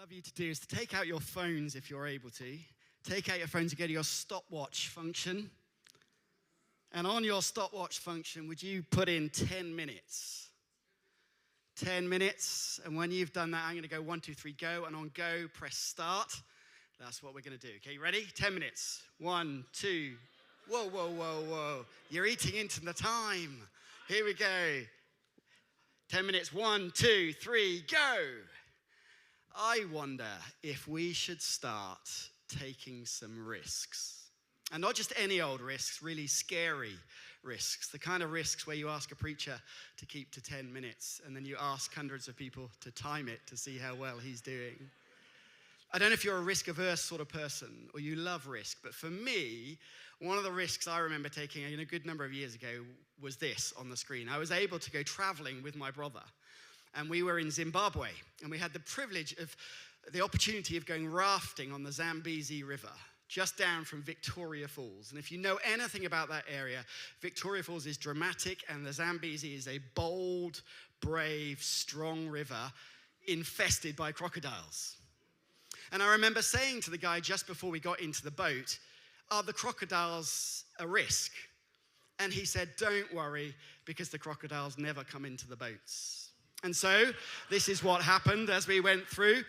love you to do is to take out your phones if you're able to. Take out your phones and go to your stopwatch function. And on your stopwatch function, would you put in 10 minutes? 10 minutes. And when you've done that, I'm going to go 1, 2, 3, go. And on go, press start. That's what we're going to do. Okay, ready? 10 minutes. 1, 2. Whoa, whoa, whoa, whoa. You're eating into the time. Here we go. 10 minutes. 1, 2, 3, go. I wonder if we should start taking some risks. And not just any old risks, really scary risks. The kind of risks where you ask a preacher to keep to 10 minutes and then you ask hundreds of people to time it to see how well he's doing. I don't know if you're a risk-averse sort of person or you love risk, but for me, one of the risks I remember taking a good number of years ago was this on the screen. I was able to go traveling with my brother. And we were in Zimbabwe, and we had the privilege of the opportunity of going rafting on the Zambezi River, just down from Victoria Falls. And if you know anything about that area, Victoria Falls is dramatic, and the Zambezi is a bold, brave, strong river infested by crocodiles. And I remember saying to the guy just before we got into the boat, are the crocodiles a risk? And he said, don't worry, because the crocodiles never come into the boats. And so this is what happened as we went through.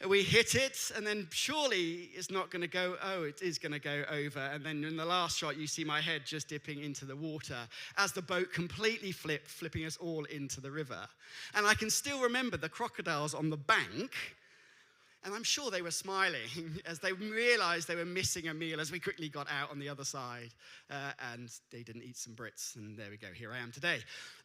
We hit it, and then surely it's not going to go, oh, it is going to go over. And then in the last shot, you see my head just dipping into the water as the boat completely flipping us all into the river. And I can still remember the crocodiles on the bank. And I'm sure they were smiling as they realized they were missing a meal as we quickly got out on the other side. And they didn't eat some Brits. And there we go. Here I am today.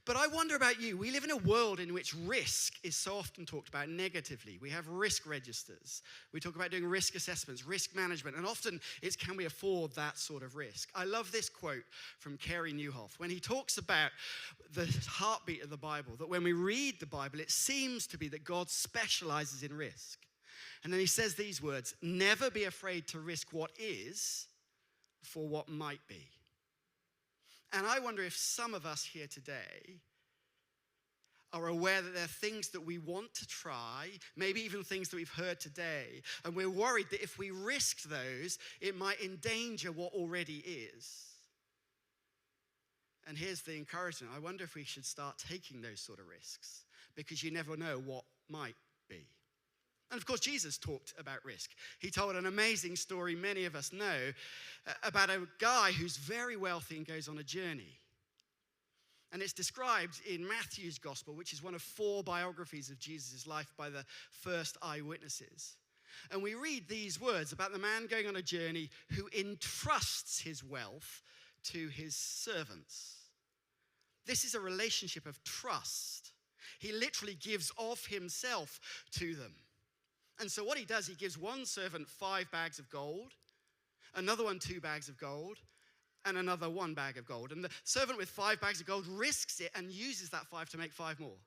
But I wonder about you. We live in a world in which risk is so often talked about negatively. We have risk registers. We talk about doing risk assessments, risk management. And often it's, can we afford that sort of risk? I love this quote from Kerry Newhoff when he talks about the heartbeat of the Bible, that when we read the Bible, it seems to be that God specializes in risk. And then he says these words, never be afraid to risk what is for what might be. And I wonder if some of us here today are aware that there are things that we want to try, maybe even things that we've heard today, and we're worried that if we risked those, it might endanger what already is. And here's the encouragement. I wonder if we should start taking those sort of risks, because you never know what might be. And of course, Jesus talked about risk. He told an amazing story many of us know about a guy who's very wealthy and goes on a journey. And it's described in Matthew's gospel, which is one of 4 biographies of Jesus' life by the first eyewitnesses. And we read these words about the man going on a journey who entrusts his wealth to his servants. This is a relationship of trust. He literally gives of himself to them. And so what he does, he gives one servant 5 bags of gold, another one 2 bags of gold, and another 1 bag of gold. And the servant with 5 bags of gold risks it and uses that 5 to make 5 more.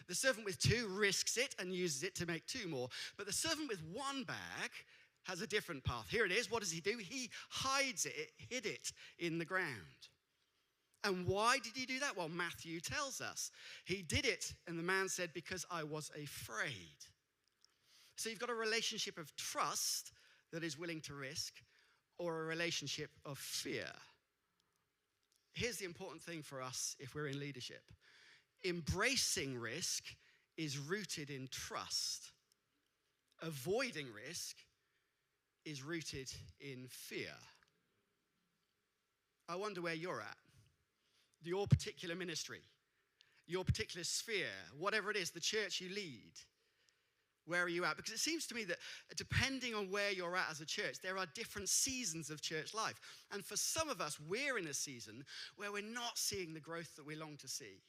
The servant with 2 risks it and uses it to make 2 more. But the servant with 1 bag has a different path. Here it is. What does he do? He hides it, hid it in the ground. And why did he do that? Well, Matthew tells us. He did it, and the man said, because I was afraid. So you've got a relationship of trust that is willing to risk, or a relationship of fear. Here's the important thing for us if we're in leadership. Embracing risk is rooted in trust. Avoiding risk is rooted in fear. I wonder where you're at. Your particular ministry, your particular sphere, whatever it is, the church you lead. Where are you at? Because it seems to me that depending on where you're at as a church, there are different seasons of church life. And for some of us, we're in a season where we're not seeing the growth that we long to see.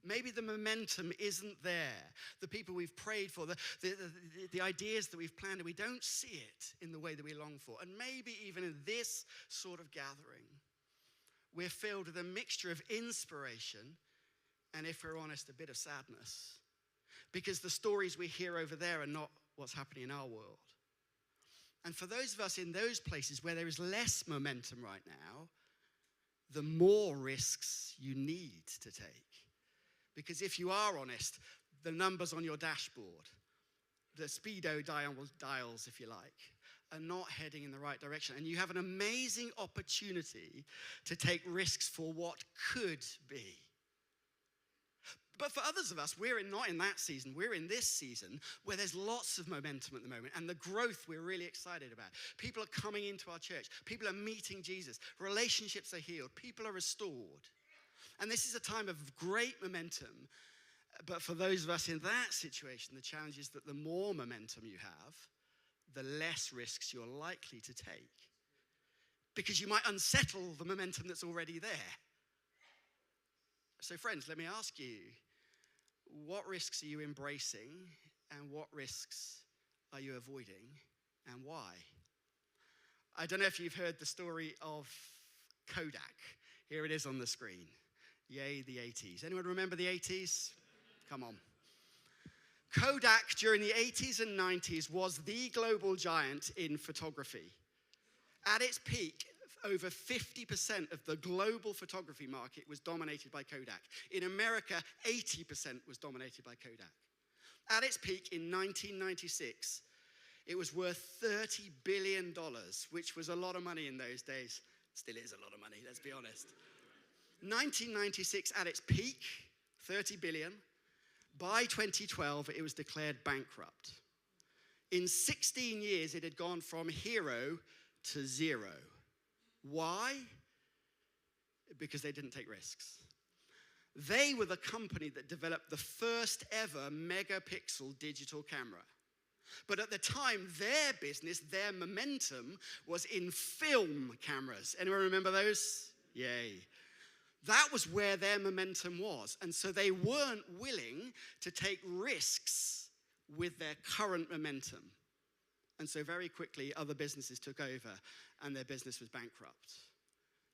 Maybe the momentum isn't there. The people we've prayed for, the ideas that we've planned, we don't see it in the way that we long for. And maybe even in this sort of gathering, we're filled with a mixture of inspiration and, if we're honest, a bit of sadness. Because the stories we hear over there are not what's happening in our world. And for those of us in those places where there is less momentum right now, the more risks you need to take. Because if you are honest, the numbers on your dashboard the speedo dials, if you like, are not heading in the right direction. And you have an amazing opportunity to take risks for what could be. But for others of us, we're not in that season. We're in this season where there's lots of momentum at the moment, and the growth we're really excited about. People are coming into our church. People are meeting Jesus. Relationships are healed. People are restored. And this is a time of great momentum. But for those of us in that situation, the challenge is that the more momentum you have, the less risks you're likely to take. Because you might unsettle the momentum that's already there. So friends, let me ask you, what risks are you embracing and what risks are you avoiding and why? I don't know if you've heard the story of Kodak. Here it is on the screen. Yay, the 80s. Anyone remember the 80s? Come on. Kodak during the 80s and 90s was the global giant in photography. At its peak, over 50% of the global photography market was dominated by Kodak. In America, 80% was dominated by Kodak. At its peak in 1996, it was worth $30 billion, which was a lot of money in those days. Still is a lot of money, let's be honest. 1996 at its peak, 30 billion. By 2012, it was declared bankrupt. In 16 years, it had gone from hero to zero. Why? Because they didn't take risks. They were the company that developed the first ever megapixel digital camera. But at the time, their business, their momentum was in film cameras. Anyone remember those? Yay. That was where their momentum was. And so they weren't willing to take risks with their current momentum. And so very quickly, other businesses took over and their business was bankrupt.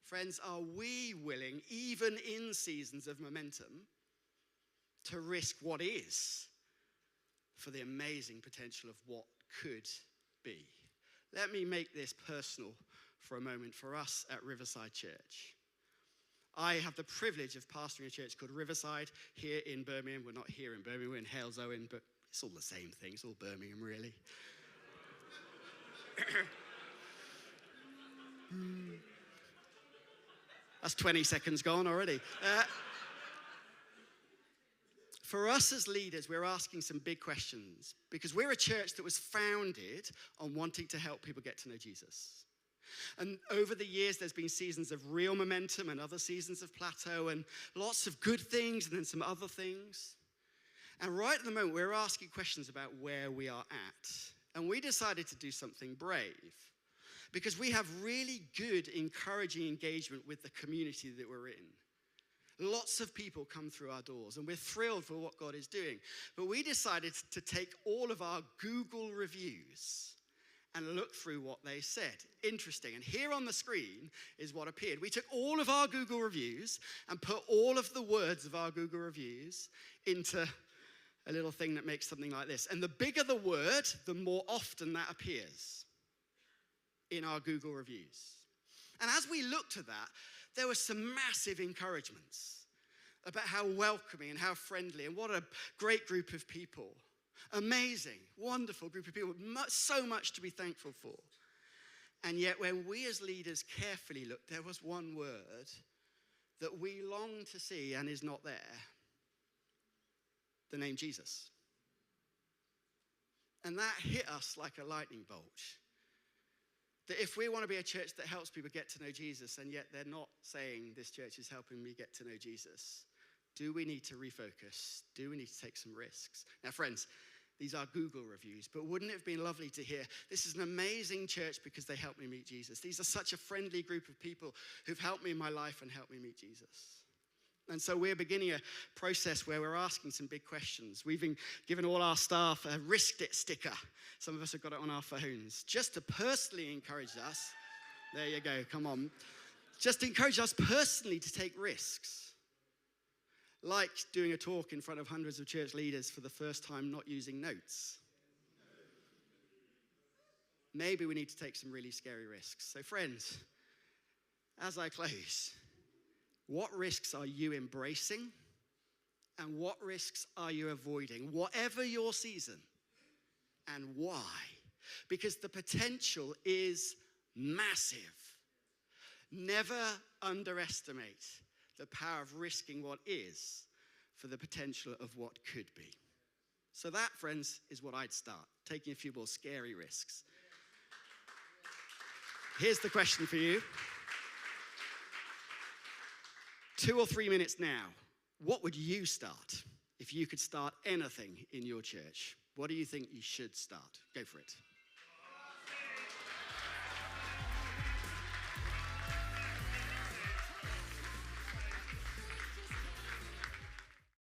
Friends, are we willing, even in seasons of momentum, to risk what is for the amazing potential of what could be? Let me make this personal for a moment for us at Riverside Church. I have the privilege of pastoring a church called Riverside here in Birmingham. We're not here in Birmingham, we're in Hales Owen, but it's all the same thing. It's all Birmingham, really. That's 20 seconds gone already. For us as leaders, we're asking some big questions because we're a church that was founded on wanting to help people get to know Jesus. And over the years, there's been seasons of real momentum and other seasons of plateau and lots of good things and then some other things. And right at the moment, we're asking questions about where we are at. And we decided to do something brave because we have really good, encouraging engagement with the community that we're in. Lots of people come through our doors, and we're thrilled for what God is doing. But we decided to take all of our Google reviews and look through what they said. Interesting. And here on the screen is what appeared. We took all of our Google reviews and put all of the words of our Google reviews into a little thing that makes something like this. And the bigger the word, the more often that appears in our Google reviews. And as we looked at that, there were some massive encouragements about how welcoming and how friendly and what a great group of people. Amazing, wonderful group of people, so much to be thankful for. And yet when we as leaders carefully looked, there was one word that we long to see and is not there. The name Jesus. And that hit us like a lightning bolt. That if we want to be a church that helps people get to know Jesus, and yet they're not saying this church is helping me get to know Jesus, do we need to refocus? Do we need to take some risks? Now, friends, these are Google reviews, but wouldn't it have been lovely to hear, this is an amazing church because they helped me meet Jesus. These are such a friendly group of people who've helped me in my life and helped me meet Jesus. And so we're beginning a process where we're asking some big questions. We've been given all our staff a risked it sticker. Some of us have got it on our phones, just to personally encourage us. There you go, come on. Just to encourage us personally to take risks. Like doing a talk in front of hundreds of church leaders for the first time, not using notes. Maybe we need to take some really scary risks. So friends, as I close, what risks are you embracing? And what risks are you avoiding? Whatever your season, and why? Because the potential is massive. Never underestimate the power of risking what is for the potential of what could be. So that, friends, is what I'd start, taking a few more scary risks. Here's the question for you. 2 or 3 minutes now. What would you start if you could start anything in your church? What do you think you should start? Go for it.